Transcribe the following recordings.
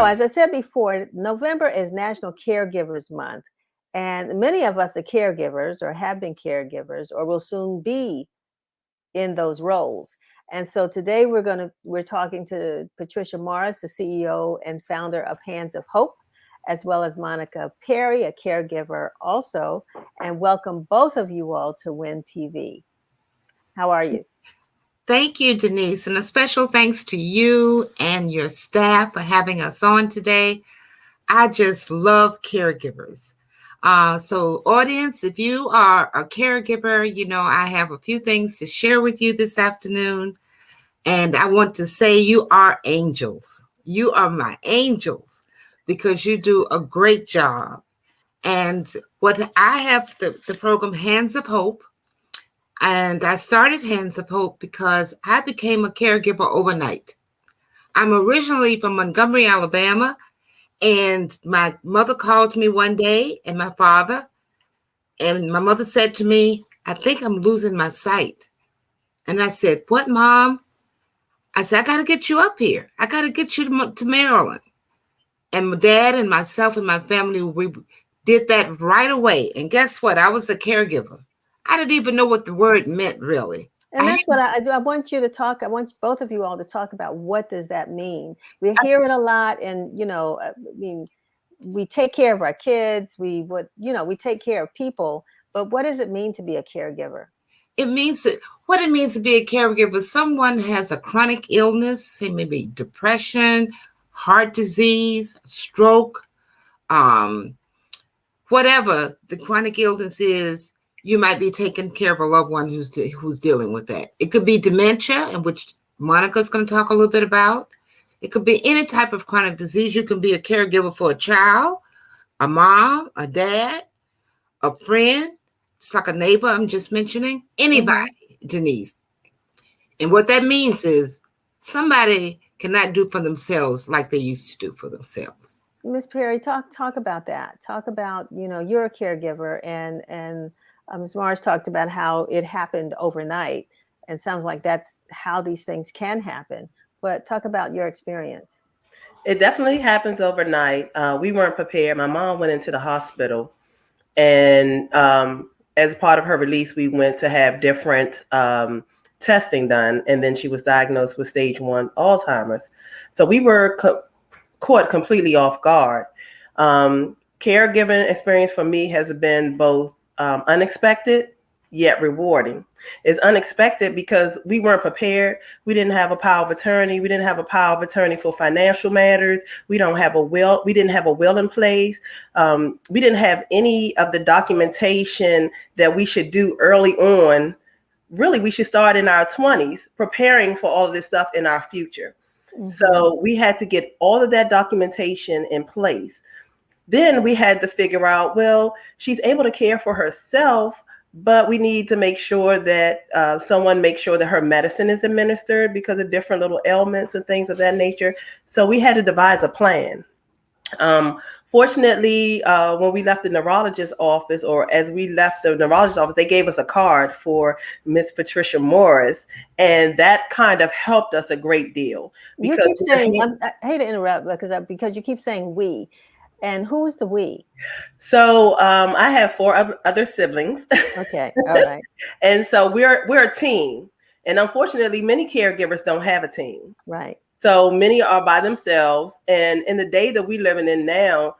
as I said before, November is National Caregivers Month. And many of us are caregivers or have been caregivers or will soon be in those roles. And so today we're talking to Patricia Morris, the CEO and founder of Hands of Hope, as well as Monica Perry, a caregiver also. And welcome both of you all to WIN TV. How are you? Thank you, Denise, and a special thanks to you and your staff for having us on today. I just love caregivers. So audience, if you are a caregiver, I have a few things to share with you this afternoon. And I want to say you are angels. You are my angels because you do a great job. And what I have the program Hands of Hope. And I started Hands of Hope because I became a caregiver overnight. I'm originally from Montgomery, Alabama, and my mother called me one day and my father, and my mother said to me, I think I'm losing my sight. And I said, what, Mom? I said, I got to get you up here. I got to get you to Maryland. And my dad and myself and my family, we did that right away. And guess what? I was a caregiver. I didn't even know what the word meant, really. And that's what I do. I want you to talk. I want both of you all to talk about what does that mean. We hear it a lot, and I mean, we take care of our kids. We take care of people. But what does it mean to be a caregiver? What it means to be a caregiver. Someone has a chronic illness, say maybe depression, heart disease, stroke, whatever the chronic illness is. You might be taking care of a loved one who's dealing with that. It could be dementia, in which Monica's going to talk a little bit about. It could be any type of chronic disease. You can be a caregiver for a child, a mom, a dad, a friend. It's like a neighbor I'm just mentioning. Anybody, Denise. And what that means is somebody cannot do for themselves like they used to do for themselves. Ms. Perry, talk about that. Talk about, you're a caregiver, and Ms. Morris talked about how it happened overnight, and sounds like that's how these things can happen. But talk about your experience. It definitely happens overnight. We weren't prepared. My mom went into the hospital, and as part of her release, we went to have different testing done, and then she was diagnosed with stage 1 Alzheimer's. So we were caught completely off guard. Caregiving experience for me has been both unexpected yet rewarding. It's unexpected because we weren't prepared. We didn't have a power of attorney. We didn't have a power of attorney for financial matters. We don't have a will. We didn't have a will in place. We didn't have any of the documentation that we should do early on. Really, we should start in our 20s, preparing for all of this stuff in our future. Mm-hmm. So we had to get all of that documentation in place. Then we had to figure out, well, she's able to care for herself, but we need to make sure that someone makes sure that her medicine is administered because of different little ailments and things of that nature. So we had to devise a plan. Fortunately, when we left the neurologist's office, or as we left the neurologist's office, they gave us a card for Miss Patricia Morris, and that kind of helped us a great deal. You keep saying, I hate to interrupt because you keep saying we. And who's the we? So I have 4 other siblings. Okay, all right. And so we're a team. And unfortunately, many caregivers don't have a team. Right. So many are by themselves. And in the day that we're living in now,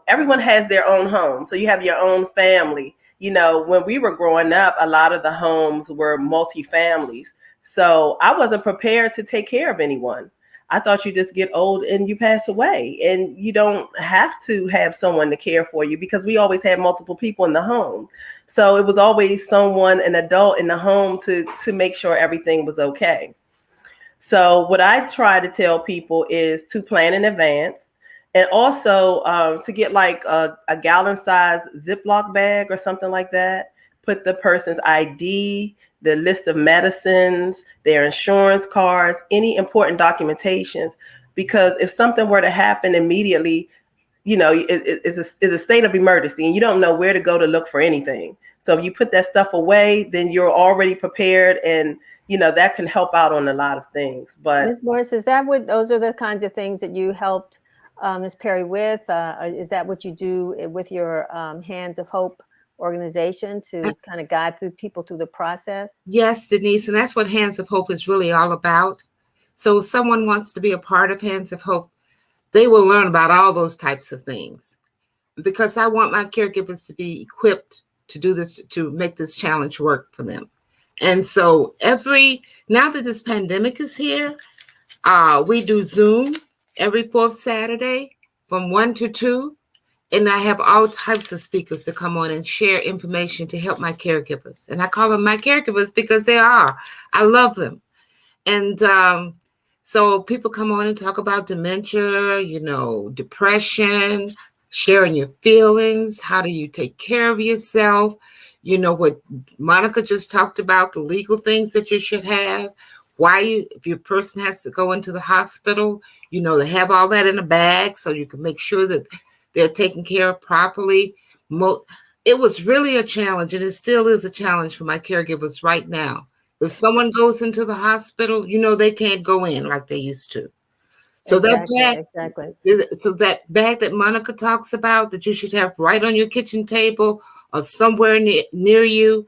everyone has their own home. So you have your own family. When we were growing up, a lot of the homes were multi-families. So I wasn't prepared to take care of anyone. I thought you just get old and you pass away, and you don't have to have someone to care for you because we always had multiple people in the home. So it was always an adult in the home to make sure everything was okay. So what I try to tell people is to plan in advance, and also to get like a gallon size Ziploc bag or something like that. Put the person's ID, the list of medicines, their insurance cards, any important documentations, because if something were to happen immediately, it's a state of emergency and you don't know where to go to look for anything. So if you put that stuff away, then you're already prepared and, that can help out on a lot of things. But Ms. Morris, is that what, those are the kinds of things that you helped Ms. Perry with? Is that what you do with your Hands of Hope organization to kind of guide people through the process? Yes, Denise, and that's what Hands of Hope is really all about. So if someone wants to be a part of Hands of Hope, they will learn about all those types of things, because I want my caregivers to be equipped to do this, to make this challenge work for them. And so now that this pandemic is here, we do Zoom every fourth Saturday from 1 to 2. And I have all types of speakers to come on and share information to help my caregivers. And I call them my caregivers because they are. I love them. And so people come on and talk about dementia, depression, sharing your feelings. How do you take care of yourself? What Monica just talked about, the legal things that you should have. If your person has to go into the hospital, they have all that in a bag so you can make sure that they're taken care of properly. It was really a challenge, and it still is a challenge for my caregivers right now. If someone goes into the hospital, they can't go in like they used to. So Exactly. So that bag that Monica talks about that you should have right on your kitchen table or somewhere near you,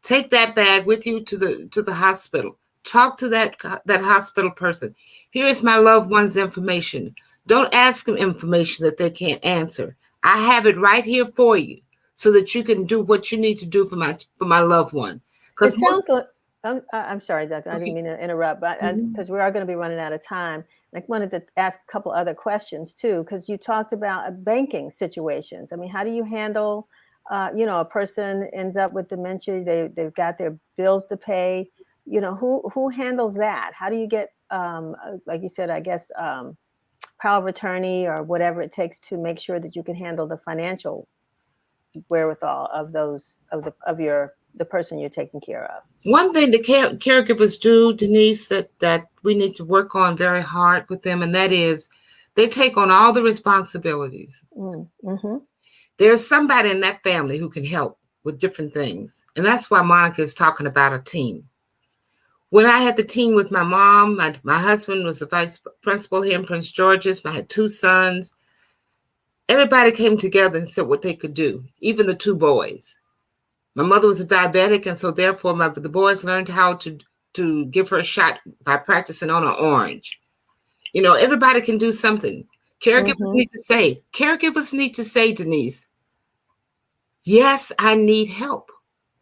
take that bag with you to the hospital. Talk to that hospital person. Here's my loved one's information. Don't ask them information that they can't answer. I have it right here for you so that you can do what you need to do for my loved one. It sounds like, I'm sorry, Doctor, I Okay. didn't mean to interrupt, but because we are going to be running out of time. I wanted to ask a couple other questions too, because you talked about banking situations. I mean, how do you handle, a person ends up with dementia, they've got their bills to pay, who handles that? How do you get, like you said, I guess, power of attorney or whatever it takes to make sure that you can handle the financial wherewithal of the person you're taking care of? One thing the caregivers do, Denise, that we need to work on very hard with them, and that is they take on all the responsibilities. Mm-hmm. There's somebody in that family who can help with different things, and that's why Monica is talking about a team. When I had the team with my mom, my husband was the vice principal here in Prince George's. I had 2 sons. Everybody came together and said what they could do, even the 2 boys. My mother was a diabetic, and so therefore the boys learned how to give her a shot by practicing on an orange. Everybody can do something. Caregivers need to say, Denise, yes, I need help.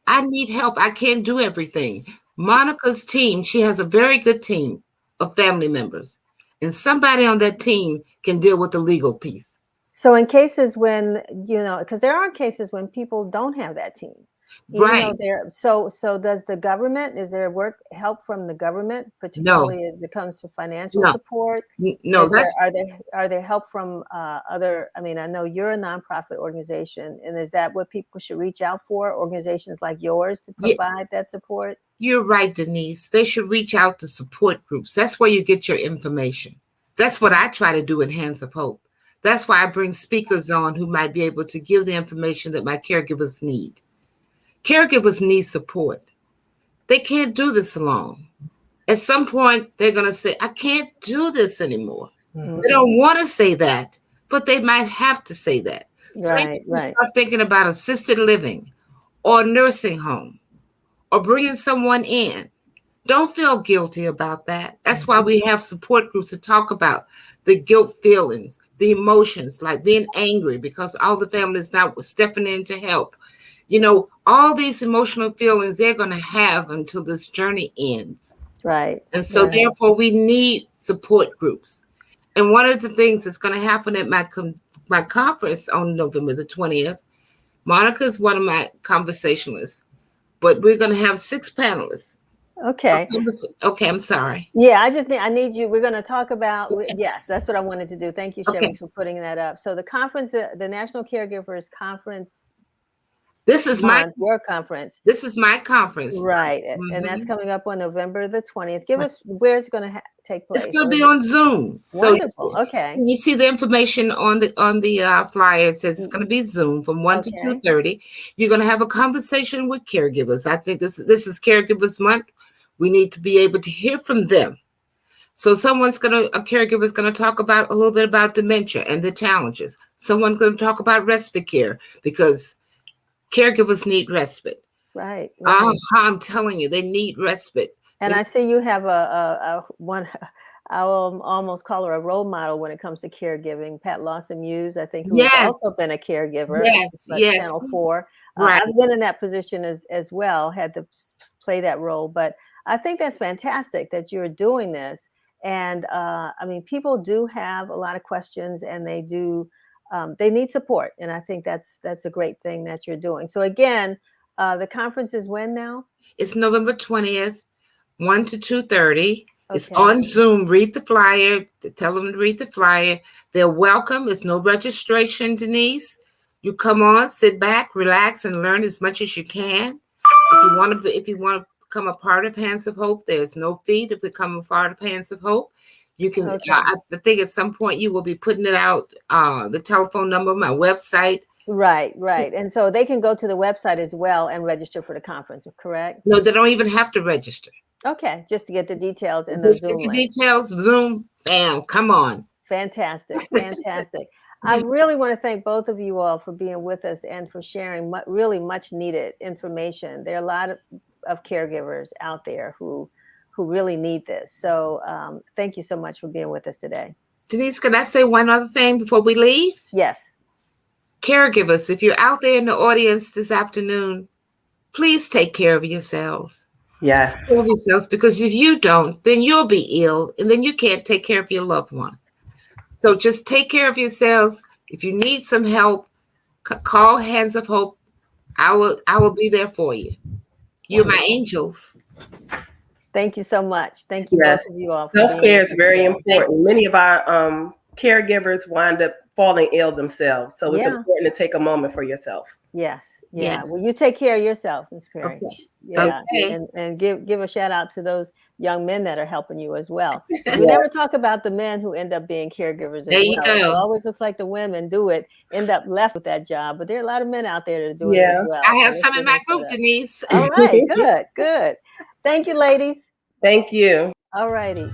I need help. I can't do everything. Monica's team, she has a very good team of family members, and somebody on that team can deal with the legal piece. So in cases when, because there are cases when people don't have that team, Right. So does the government, is there help from the government, particularly as it comes to financial support? No, are there help from other, I know you're a nonprofit organization, and is that what people should reach out for, organizations like yours to provide that support? You're right, Denise. They should reach out to support groups. That's where you get your information. That's what I try to do in Hands of Hope. That's why I bring speakers on who might be able to give the information that my caregivers need. Caregivers need support. They can't do this alone. At some point, they're going to say, I can't do this anymore. Mm-hmm. They don't want to say that, but they might have to say that. So they start thinking about assisted living or nursing home or bringing someone in. Don't feel guilty about that. That's why we have support groups to talk about the guilt feelings, the emotions, like being angry because all the family is not stepping in to help. All these emotional feelings they're going to have until this journey ends. Right. And so therefore we need support groups. And one of the things that's going to happen at my conference on November the 20th, Monica is one of my conversationalists, but we're going to have 6 panelists. Okay. Okay, I'm sorry. Yeah, I need you. We're going to talk about, yes, that's what I wanted to do. Thank you, Shevry, for putting that up. So the conference, the National Caregivers Conference, this is your conference. This is my conference. Right. Mm-hmm. And that's coming up on November the 20th. Give us where it's going to take place. It's going to be on Zoom. Wonderful. Okay. You see the information on the flyer. It says it's going to be Zoom from 1 to 2:30. You're going to have a conversation with caregivers. I think this is Caregivers Month. We need to be able to hear from them. So a caregiver is going to talk about a little bit about dementia and the challenges. Someone's going to talk about respite care because caregivers need respite. Right. Right. I'm telling you, they need respite. And I see you have a one. I will almost call her a role model when it comes to caregiving. Pat Lawson Muse, I think, who has Yes, also been a caregiver yes, at yes. Channel 4. Right. I've been in that position as well, had to play that role. But I think that's fantastic that you're doing this. And I mean, people do have a lot of questions, and they need support. And I think that's a great thing that you're doing. So again, the conference is when now? It's November 20th, 1 to 2:30. It's Okay. on Zoom. Read the flyer. Tell them to read the flyer. They're welcome. It's no registration, Denise. You come on, sit back, relax, and learn as much as you can. If you want to become a part of Hands of Hope, there's no fee to become a part of Hands of Hope. You can. Okay. I think at some point you will be putting it out. The telephone number, my website. Right, right. And so they can go to the website as well and register for the conference, correct? No, they don't even have to register. Okay, just to get the details in the Zoom link. Details, Zoom, bam, come on. Fantastic, fantastic. I really want to thank both of you all for being with us and for sharing really much needed information. There are a lot of caregivers out there who really need this. So thank you so much for being with us today. Denise, can I say one other thing before we leave? Yes. Caregivers, if you're out there in the audience this afternoon, please take care of yourselves. Yes. Take care of yourselves, because if you don't, then you'll be ill, and then you can't take care of your loved one. So just take care of yourselves. If you need some help, call Hands of Hope. I will be there for you. You're my angels. Thank you so much. Thank you, both of you all. Self-care is very important. Many of our caregivers wind up falling ill themselves. So it's important to take a moment for yourself. Yes. Yeah. Yes. Well, you take care of yourself, Ms. Perry. Okay. Yeah. Okay. And give a shout out to those young men that are helping you as well. We never talk about the men who end up being caregivers as well. You go. It always looks like the women end up left with that job, but there are a lot of men out there that are doing it as well. I have some in my group, Denise. All right. Good. Good. Thank you, ladies. Thank you. All righty.